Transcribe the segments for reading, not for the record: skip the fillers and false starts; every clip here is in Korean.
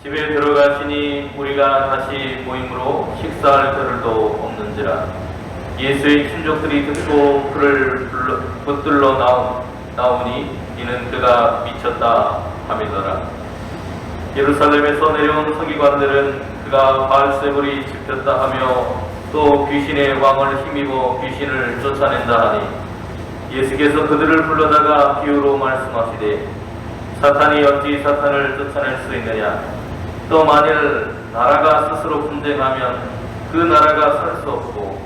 집에 들어가시니 우리가 다시 모임으로 식사할 겨를도 없는지라. 예수의 친족들이 듣고 그를 붙들러 나오니 이는 그가 미쳤다 하미더라. 예루살렘에서 내려온 서기관들은 그가 바알세불이 집혔다 하며 또 귀신의 왕을 힘입어 귀신을 쫓아낸다 하니 예수께서 그들을 불러다가 비유로 말씀하시되 사탄이 어찌 사탄을 쫓아낼 수 있느냐. 또 만일 나라가 스스로 분쟁하면 그 나라가 설 수 없고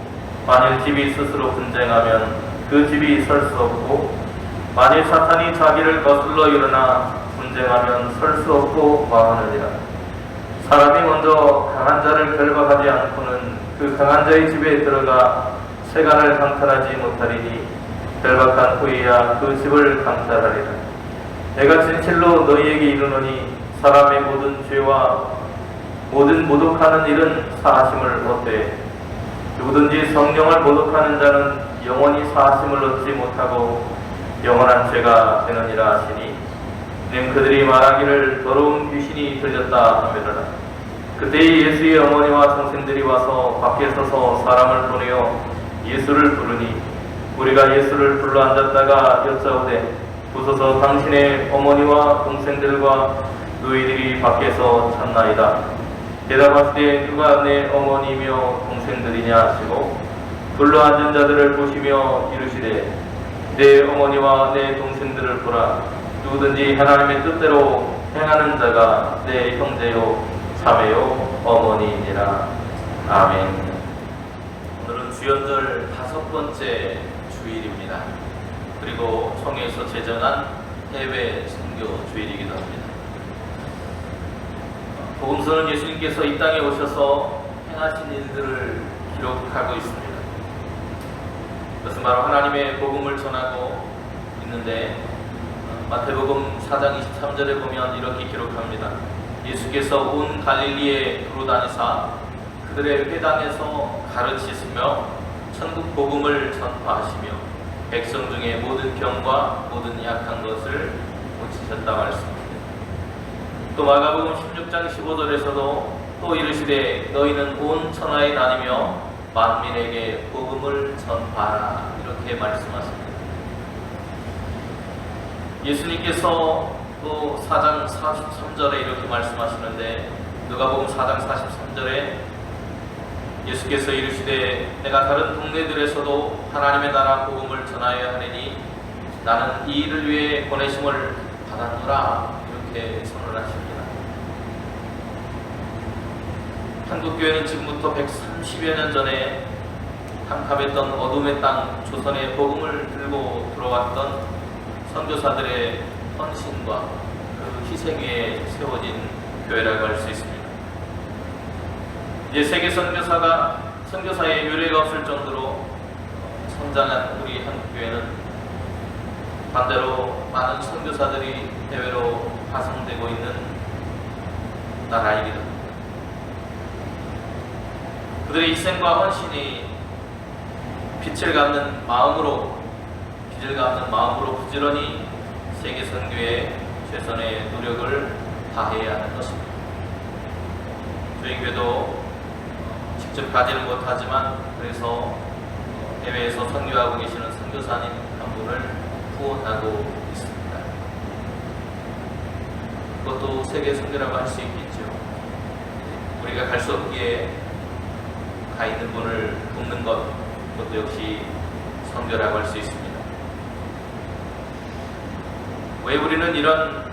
만일 집이 스스로 분쟁하면 그 집이 설 수 없고 만일 사탄이 자기를 거슬러 일어나 분쟁하면 설 수 없고 망하느니라. 사람이 먼저 강한 자를 결박하지 않고는 그 강한 자의 집에 들어가 세간을 강탈하지 못하리니 결박한 후에야 그 집을 강탈하리라. 내가 진실로 너희에게 이르노니 사람의 모든 죄와 모든 모독하는 일은 사하심을 얻되 누구든지 성령을 모독하는 자는 영원히 사하심을 얻지 못하고 영원한 죄가 되느니라 하시니 이는 그들이 말하기를 더러운 귀신이 들렸다 하매더라. 그때 예수의 어머니와 동생들이 와서 밖에 서서 사람을 보내어 예수를 부르니 우리가 예수를 불러 앉았다가 여짜오되 보소서 당신의 어머니와 동생들과 너희들이 밖에서 찾나이다. 대답하시되 누가 내 어머니며 동생들이냐 하시고 불러 앉은 자들을 보시며 이르시되 내 어머니와 내 동생들을 보라. 누구든지 하나님의 뜻대로 행하는 자가 내 형제요 자매요 어머니이니라. 아멘. 오늘은 주연절 5번째 주일입니다. 그리고 총회에서 제정한 해외 선교 주일이기도 합니다. 복음서는 예수님께서 이 땅에 오셔서 행하신 일들을 기록하고 있습니다. 그것은 바로 하나님의 복음을 전하고 있는데 마태복음 4장 23절에 보면 이렇게 기록합니다. 예수께서 온 갈릴리에 두루 다니사 그들의 회당에서 가르치시며 천국 복음을 전파하시며 백성 중에 모든 병과 모든 약한 것을 고치셨다 말씀입니다. 또 마가복음 16장 15절에서도 또 이르시되 너희는 온 천하에 다니며 만민에게 복음을 전파하라 이렇게 말씀하십니다. 예수님께서 또 4장 43절에 이렇게 말씀하시는데 누가복음 4장 43절에 예수께서 이르시되 내가 다른 동네들에서도 하나님의 나라 복음을 전하여야 하느니 나는 이 일을 위해 보내심을 받았노라 이렇게 선언을 하십니다. 한국교회는 지금부터 130여 년 전에 캄캄했던 어둠의 땅 조선의 복음을 들고 들어왔던 선교사들의 헌신과 그 희생 위에 세워진 교회라고 할 수 있습니다. 이제 세계 선교사의 유례가 없을 정도로 성장한 우리 한국교회는 반대로 많은 선교사들이 해외로 파송되고 있는 나라이기도 합니다. 그들의 희생과 헌신이 빛을 갚는 마음으로 부지런히 세계 선교에 최선의 노력을 다해야 하는 것입니다. 저희 교회도 직접 가지는 못하지만 그래서 해외에서 선교하고 계시는 선교사님 한 분을 후원하고 있습니다. 그것도 세계 선교라고 할 수 있겠죠. 우리가 갈 수 없기에 가 있는 분을 돕는 것, 그것도 역시 선교라고 할 수 있습니다. 왜 우리는 이런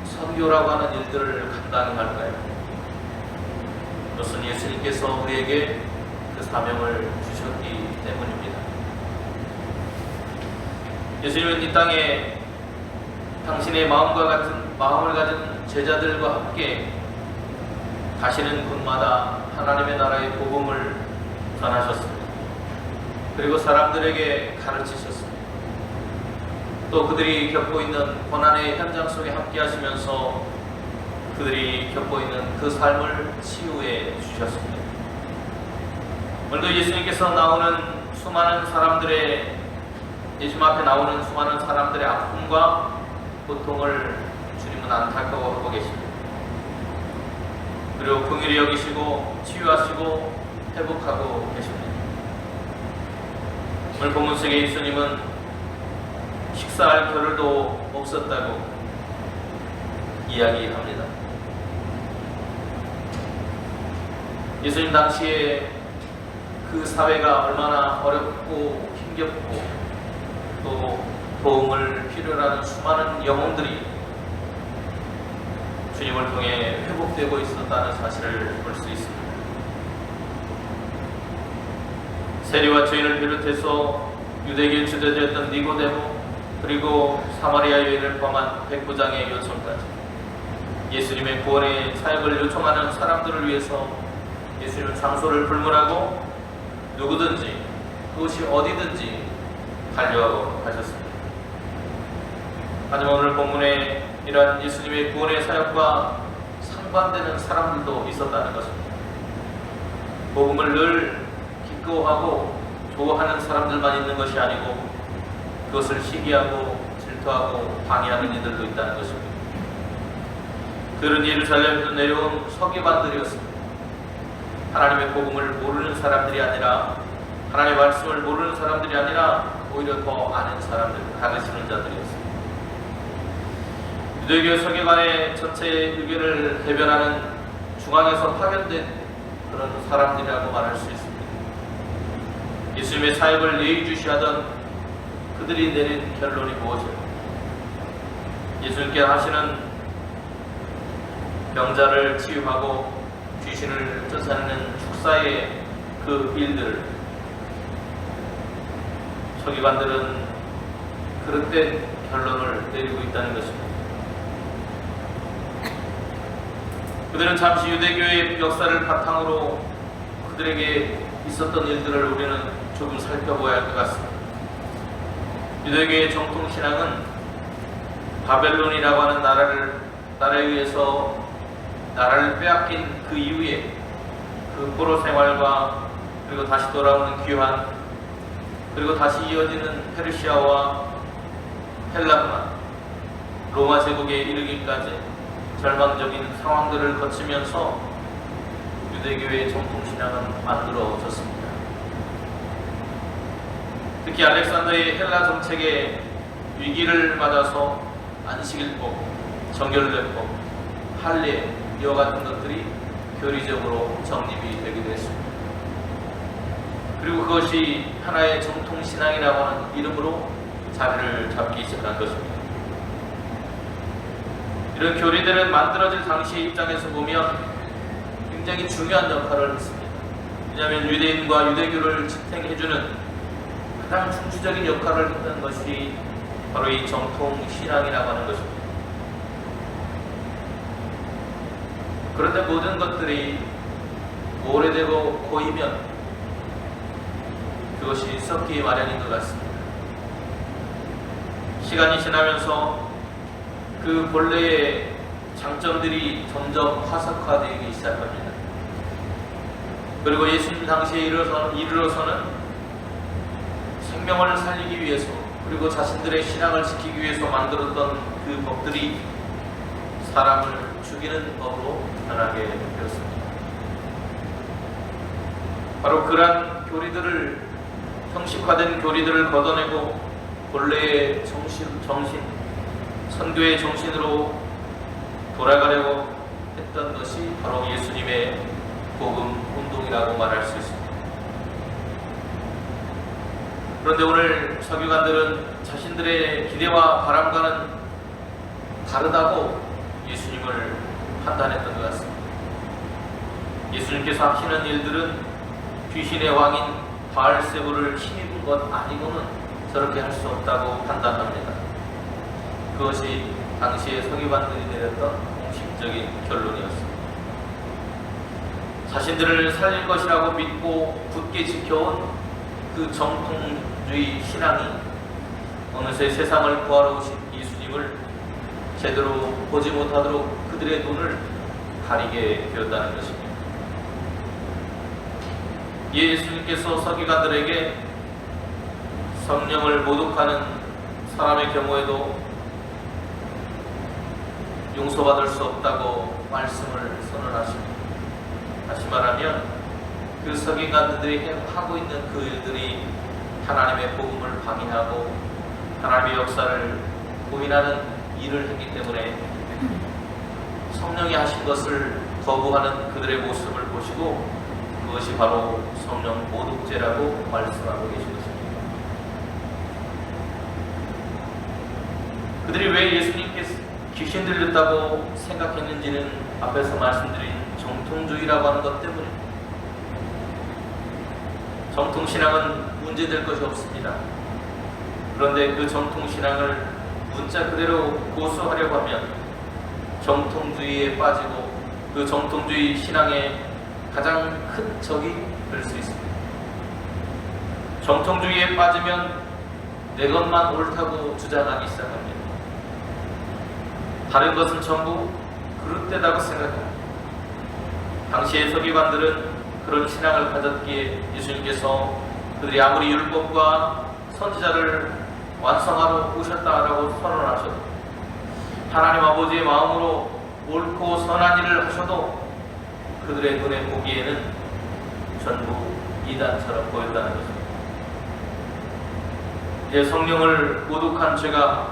선교라고 하는 일들을 감당할까요? 그것은 예수님께서 우리에게 그 사명을 주셨기 때문입니다. 예수님은 이 땅에 당신의 마음과 같은 마음을 가진 제자들과 함께 가시는 곳마다 하나님의 나라의 복음을 전하셨습니다. 그리고 사람들에게 가르치셨습니다. 또 그들이 겪고 있는 고난의 현장 속에 함께 하시면서 그들이 겪고 있는 그 삶을 치유해 주셨습니다. 오늘도 예수님께서 나오는 수많은 사람들의 예수님 앞에 나오는 수많은 사람들의 아픔과 고통을 주님은 안타까워하고 계십니다. 그리고 긍휼히 여기시고 치유하시고 회복하고 계십니다. 오늘 본문 속에 예수님은 식사할 겨를도 없었다고 이야기합니다. 예수님 당시에 그 사회가 얼마나 어렵고 힘겹고 또 도움을 필요로 하는 수많은 영혼들이 주님을 통해 회복되고 있었다는 사실을 볼 수 있습니다. 세리와 죄인을 비롯해서 유대교의 지도자였던 니고데모 그리고 사마리아 여인을 포함한 백부장의 요청까지 예수님의 구원의 사역을 요청하는 사람들을 위해서 예수님은 장소를 불문하고 누구든지 그것이 어디든지 달려가셨습니다. 하지만 오늘 본문에 이러한 예수님의 구원의 사역과 상반되는 사람들도 있었다는 것입니다. 복음을 늘 기꺼워하고 좋아하는 사람들만 있는 것이 아니고 그것을 시기하고 질투하고 방해하는 이들도 있다는 것입니다. 그들은 예루살렘에서 내려온 서기관들이었습니다. 하나님의 복음을 모르는 사람들이 아니라 하나님의 말씀을 모르는 사람들이 아니라 오히려 더 아는 사람들, 가르치는 자들이었습니다. 유대교 서기관의 전체 의견을 대변하는 중앙에서 파견된 그런 사람들이라고 말할 수 있습니다. 예수님의 사역을 예의주시하던 그들이 내린 결론이 무엇일까? 예수님께 하시는 병자를 치유하고 귀신을 쫓아내는 축사의 그 일들을 서기관들은 그릇된 결론을 내리고 있다는 것입니다. 그들은 잠시 유대교의 역사를 바탕으로 그들에게 있었던 일들을 우리는 조금 살펴보아야 할 것 같습니다. 유대교의 정통신앙은 바벨론이라고 하는 나라에 의해서 나라를 빼앗긴 그 이후에 그 포로 생활과 그리고 다시 돌아오는 귀환 그리고 다시 이어지는 페르시아와 헬라문화 로마 제국에 이르기까지 절망적인 상황들을 거치면서 유대교의 정통신앙은 만들어졌습니다. 특히 알렉산더의 헬라 정책의 위기를 맞아서 안식일법, 정결례법, 할례 이와 같은 것들이 교리적으로 정립이 되기도 했습니다. 그리고 그것이 하나의 정통신앙이라고 하는 이름으로 자리를 잡기 시작한 것입니다. 이런 교리들은 만들어질 당시의 입장에서 보면 굉장히 중요한 역할을 했습니다. 왜냐하면 유대인과 유대교를 지탱해주는 가장 중추적인 역할을 했던 것이 바로 이 정통신앙이라고 하는 것입니다. 그런데 모든 것들이 오래되고 고이면 그것이 썩기 마련인 것 같습니다. 시간이 지나면서 그 본래의 장점들이 점점 화석화되기 시작합니다. 그리고 예수님 당시에 이르러서는 생명을 살리기 위해서 그리고 자신들의 신앙을 지키기 위해서 만들었던 그 법들이 사람을 죽이는 법으로 변하게 되었습니다. 바로 그러한 교리들을 형식화된 교리들을 걷어내고 본래의 정신, 선교의 정신으로 돌아가려고 했던 것이 바로 예수님의 복음 운동이라고 말할 수 있습니다. 그런데 오늘 서기관들은 자신들의 기대와 바람과는 다르다고 예수님을 판단했던 것 같습니다. 예수님께서 하시는 일들은 귀신의 왕인 바알세부를 힘입은 것 아니고는 저렇게 할 수 없다고 판단합니다. 그것이 당시의 서기관들이 내렸던 공식적인 결론이었습니다. 자신들을 살릴 것이라고 믿고 굳게 지켜온 그 정통주의 신앙이 어느새 세상을 구하러 오신 예수님을 제대로 보지 못하도록 그들의 눈을 가리게 되었다는 것입니다. 예수님께서 서기관들에게 성령을 모독하는 사람의 경우에도 용서받을 수 없다고 말씀을 선언하십니다. 다시 말하면 그 서기관들이 하고 있는 그 일들이 하나님의 복음을 방해하고 하나님의 역사를 부인하는 일을 했기 때문에 성령이 하신 것을 거부하는 그들의 모습을 보시고 그것이 바로 성령 모독죄라고 말씀하고 계신 것입니다. 그들이 왜 예수님께서 귀신 들렸다고 생각했는지는 앞에서 말씀드린 정통주의라고 하는 것 때문입니다. 정통신앙은 문제될 것이 없습니다. 그런데 그 정통신앙을 문자 그대로 고수하려고 하면 정통주의에 빠지고 그 정통주의 신앙의 가장 큰 적이 될 수 있습니다. 정통주의에 빠지면 내 것만 옳다고 주장하기 시작합니다. 다른 것은 전부 그릇되다고 생각합니다. 당시의 서기관들은 그런 신앙을 가졌기에 예수님께서 그들이 아무리 율법과 선지자를 완성하러 오셨다라고 선언하셔도 하나님 아버지의 마음으로 옳고 선한 일을 하셔도 그들의 눈에 보기에는 전부 이단처럼 보였다는 것입니다. 이제 성령을 모독한 죄가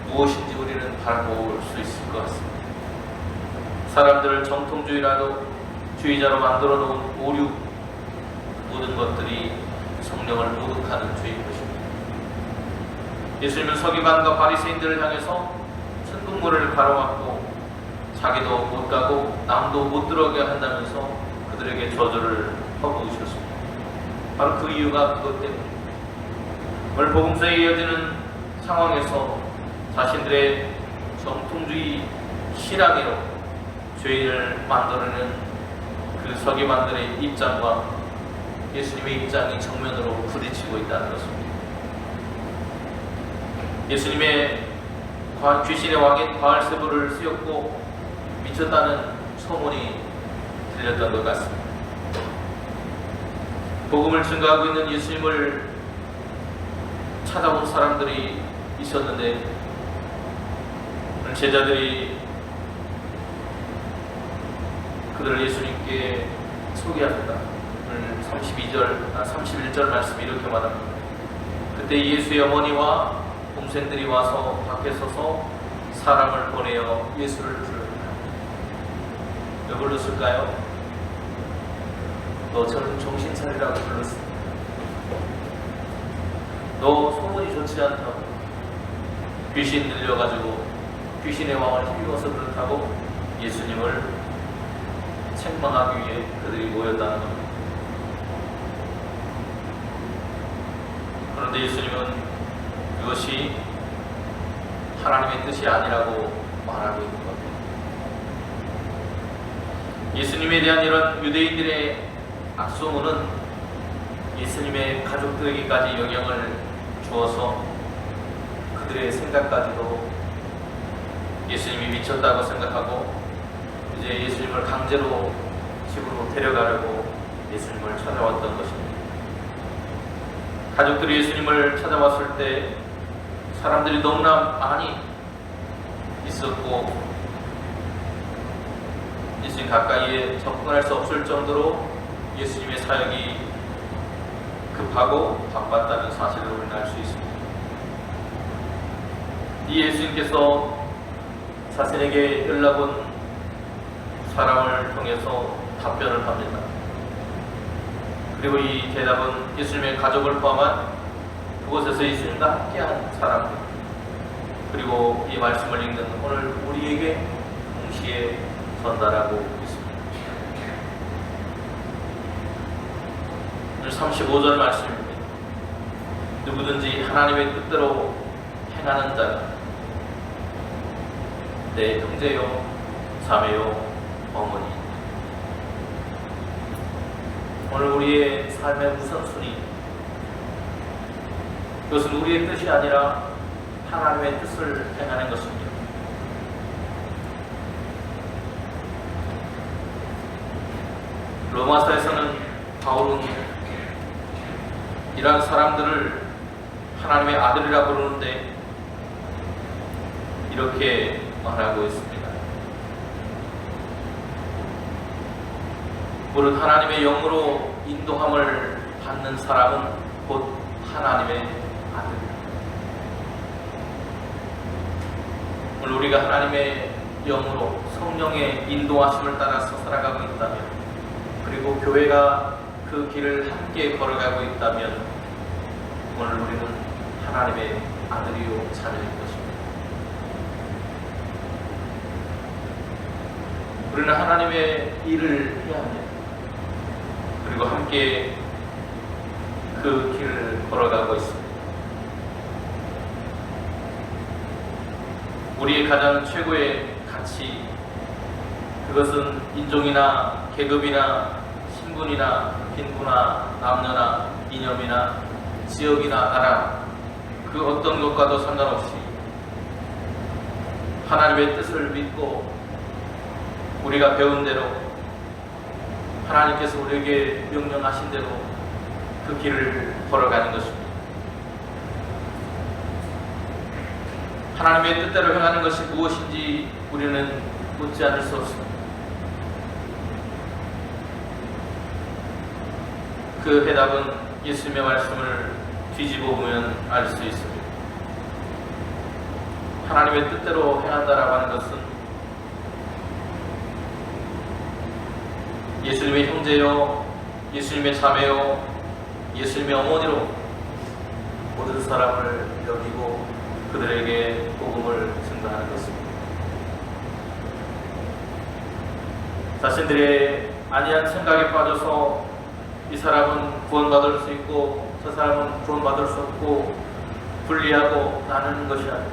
무엇인지 우리는 바라볼 수 있을 것 같습니다. 사람들을 정통주의로 만들어 놓은 오류, 모든 것들이 성령을 모독하는 죄인 것입니다. 예수님은 서기관과 바리새인들을 향해서 천국문을 가로막고 자기도 못 가고 남도 못 들어오게 한다면서 그들에게 저주를 퍼부으셨습니다. 바로 그 이유가 그것 때문입니다. 오늘 복음서에 이어지는 상황에서 자신들의 정통주의 실학으로 죄인을 만들어내는 그 서기관들의 입장과 예수님의 입장이 정면으로 부딪히고 있다는 것입니다. 예수님의 귀신의 왕인 바알세불을 쓰였고 미쳤다는 소문이 들렸던 것 같습니다. 복음을 증거하고 있는 예수님을 찾아온 사람들이 있었는데 제자들이 그들을 예수님께 소개합니다. 31절 말씀이 이렇게 말합니다. 그때 예수의 어머니와 동생들이 와서 밖에 서서 사람을 보내어 예수를 부릅니다. 왜 불렀을까요? 너 저는 정신 차리라고 불렀습니다. 너 소문이 좋지 않다고, 귀신 들려가지고 귀신의 왕을 힘입어서 그렇다고 예수님을 책망하기 위해 그들이 모였다는 겁니다. 그런데 예수님은 그것이 하나님의 뜻이 아니라고 말하고 있는 겁니다. 예수님에 대한 이런 유대인들의 악소문은 예수님의 가족들에게까지 영향을 주어서 그들의 생각까지도 예수님이 미쳤다고 생각하고 이제 예수님을 강제로 집으로 데려가려고 예수님을 찾아왔던 것입니다. 가족들이 예수님을 찾아왔을 때 사람들이 너무나 많이 있었고 예수님 가까이에 접근할 수 없을 정도로 예수님의 사역이 급하고 바빴다는 사실을 우리는 알 수 있습니다. 이 예수님께서 자신에게 연락 온 사람을 통해서 답변을 합니다. 그리고 이 대답은 예수님의 가족을 포함한 그곳에서 예수님과 함께한 사람들, 그리고 이 말씀을 읽는 오늘 우리에게 동시에 전달하고 있습니다. 오늘 35절 말씀입니다. 누구든지 하나님의 뜻대로 행하는 자가 내 형제요, 자매요, 어머니. 오늘 우리의 삶의 우선순위, 그것은 우리의 뜻이 아니라 하나님의 뜻을 행하는 것입니다. 로마서에서는 바울은 이러한 사람들을 하나님의 아들이라 부르는데 이렇게 말하고 있습니다. 무릇 하나님의 영으로 인도함을 받는 사람은 곧 하나님의 아들이다. 오늘 우리가 하나님의 영으로 성령의 인도하심을 따라서 살아가고 있다면, 그리고 교회가 그 길을 함께 걸어가고 있다면 오늘 우리는 하나님의 아들이요 자녀인 것입니다. 우리는 하나님의 일을 해야 합니다. 그리고 함께 그 길을 걸어가고 있습니다. 우리의 가장 최고의 가치, 그것은 인종이나 계급이나 신분이나 빈부나 남녀나 이념이나 지역이나 나라, 그 어떤 것과도 상관없이 하나님의 뜻을 믿고 우리가 배운 대로 하나님께서 우리에게 명령하신 대로 그 길을 걸어가는 것입니다. 하나님의 뜻대로 행하는 것이 무엇인지 우리는 묻지 않을 수 없습니다. 그 해답은 예수님의 말씀을 뒤집어 보면 알 수 있습니다. 하나님의 뜻대로 행한다라고 하는 것은 예수님의 형제요, 예수님의 자매요, 예수님의 어머니로 모든 사람을 여기고 그들에게 복음을 증거하는 것입니다. 자신들의 아니한 생각에 빠져서 이 사람은 구원받을 수 있고 저 사람은 구원받을 수 없고 분리하고 나누는 것이 아니라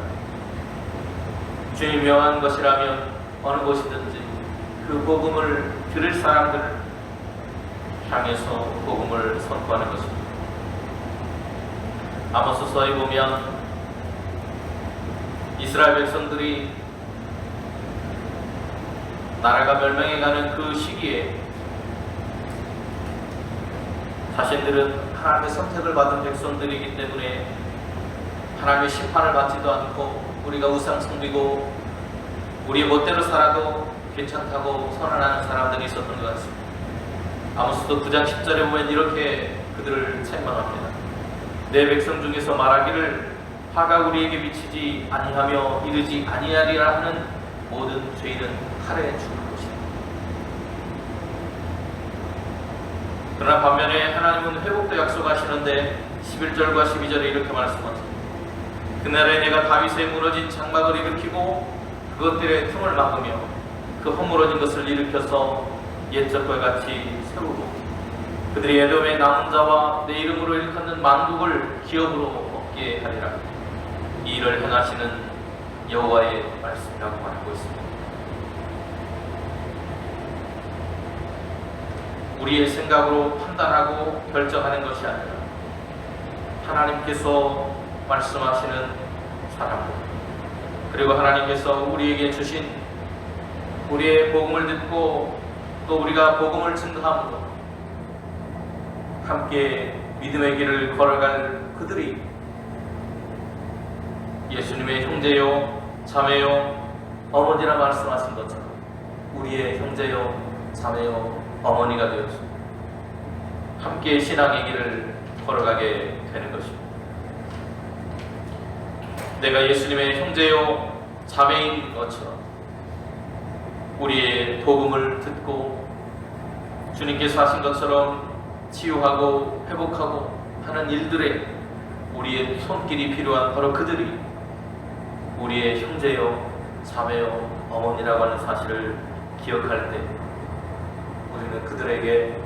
주님이 명한 것이라면 어느 곳이든지 그 복음을 들을 사람들을 향해서 복음을 선포하는 것입니다. 아모스서에 보면 이스라엘 백성들이 나라가 멸망해가는 그 시기에 자신들은 하나님의 선택을 받은 백성들이기 때문에 하나님의 심판을 받지도 않고 우리가 우상 섬기고 우리의 멋대로 살아도 괜찮다고 선언하는 사람들이 있었던 것 같습니다. 아모스도 9장 10절에 보면 이렇게 그들을 책망합니다. 내 백성 중에서 말하기를 화가 우리에게 미치지 아니하며 이르지 아니하리라 하는 모든 죄인은 칼에 죽을 것이다. 그러나 반면에 하나님은 회복도 약속하시는데 11절과 12절에 이렇게 말씀하십니다. 그날에 내가 다윗의 무너진 장막을 일으키고 그것들의 틈을 막으며 그 허물어진 것을 일으켜서 옛적과 같이 세우고 그들이 에돔의 남은 자와 내 이름으로 일컫는 만국을 기업으로 얻게 하리라. 이 일을 행하시는 여호와의 말씀이라고 말하고 있습니다. 우리의 생각으로 판단하고 결정하는 것이 아니라 하나님께서 말씀하시는 사람들, 그리고 하나님께서 우리에게 주신 우리의 복음을 듣고 또 우리가 복음을 증거함으로 함께 믿음의 길을 걸어갈 그들이 예수님의 형제요, 자매요, 어머니라 말씀하신 것처럼 우리의 형제요, 자매요, 어머니가 되었습니다. 함께 신앙의 길을 걸어가게 되는 것입니다. 내가 예수님의 형제요, 자매인 것처럼 우리의 복음을 듣고 주님께서 하신 것처럼 치유하고 회복하고 하는 일들에 우리의 손길이 필요한 바로 그들이 우리의 형제요, 자매요, 어머니라고 하는 사실을 기억할 때 우리는 그들에게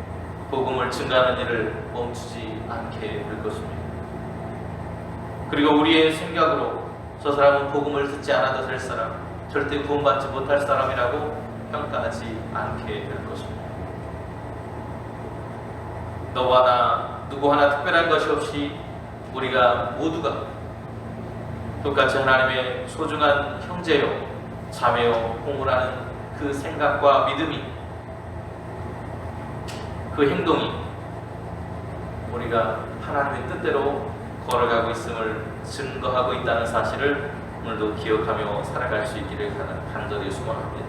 복음을 증가하는 일을 멈추지 않게 될 것입니다. 그리고 우리의 생각으로 저 사람은 복음을 듣지 않아도 될 사람, 절대 구원받지 못할 사람이라고 평가하지 않게 될 것입니다. 너와 나 누구 하나 특별한 것이 없이 우리가 모두가 똑같이 하나님의 소중한 형제요, 자매요, 공부라는 그 생각과 믿음이, 그 행동이 우리가 하나님의 뜻대로 걸어가고 있음을 증거하고 있다는 사실을 오늘도 기억하며 살아갈 수 있기를 간절히 소망합니다.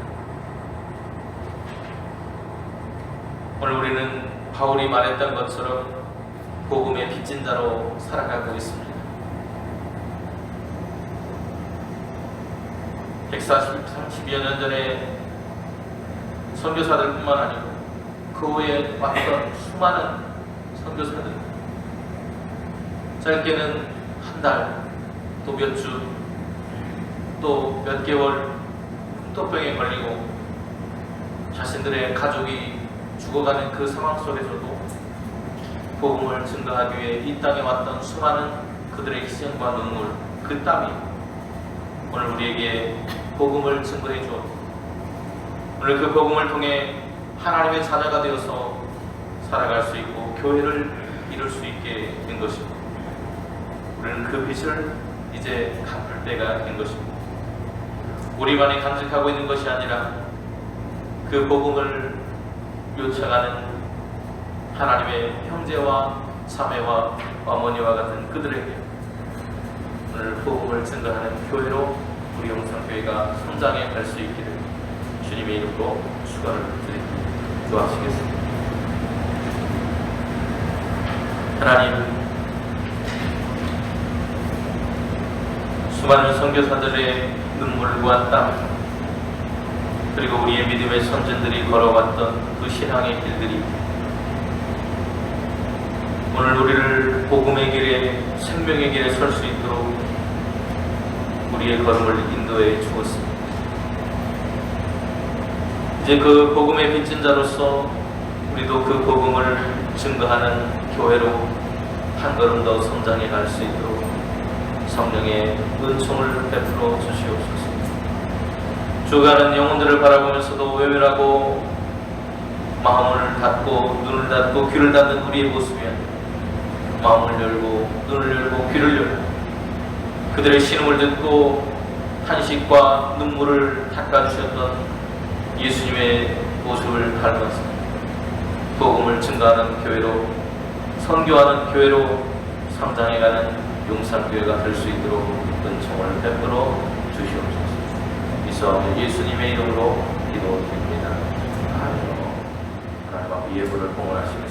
오늘 우리는 바울이 말했던 것처럼 복음의 빚진 자로 살아가고 있습니다. 140여 년 전에 선교사들뿐만 아니고 그 후에 왔던 수많은 선교사들, 짧게는 한 달, 또 몇 주, 또 몇 개월 흉터병에 걸리고 자신들의 가족이 죽어가는 그 상황 속에서도 복음을 증거하기 위해 이 땅에 왔던 수많은 그들의 희생과 눈물, 그 땀이 오늘 우리에게 복음을 증거해 주었고, 오늘 그 복음을 통해 하나님의 자녀가 되어서 살아갈 수 있고 교회를 이룰 수 있게 된 것입니다. 우리는 그 빚을 이제 갚을 때가 된 것입니다. 우리만이 간직하고 있는 것이 아니라 그 복음을 요청하는 하나님의 형제와 자매와 어머니와 같은 그들에게 오늘 복음을 증거하는 교회로 우리 영상교회가 성장해 갈 수 있기를 주님의 이름으로 축원을 드립니다. 기도하시겠습니다. 하나님, 수많은 선교사들의 눈물과 땀, 그리고 우리의 믿음의 선진들이 걸어왔던 그 신앙의 길들이 오늘 우리를 복음의 길에, 생명의 길에 설 수 있도록 우리의 걸음을 인도해 주었습니다. 이제 그 복음의 빚진 자로서 우리도 그 복음을 증거하는 교회로 한 걸음 더 성장해 갈 수 있도록 성령의 은총을 베풀어 주시옵소서. 죽어가는 영혼들을 바라보면서도 외면하고 마음을 닫고 눈을 닫고 귀를 닫는 우리의 모습이 아니라 마음을 열고 눈을 열고 귀를 열고 그들의 신음을 듣고 탄식과 눈물을 닦아주셨던 예수님의 모습을 닮아서 복음을 증거하는 교회로, 선교하는 교회로 성장해가는 용산교회가 될 수 있도록 은총을 베풀어 주시옵소서. 이서 예수님의 이름으로 기도드립니다. 아멘. 하나님 앞에 예물을 봉헌하시겠습니다.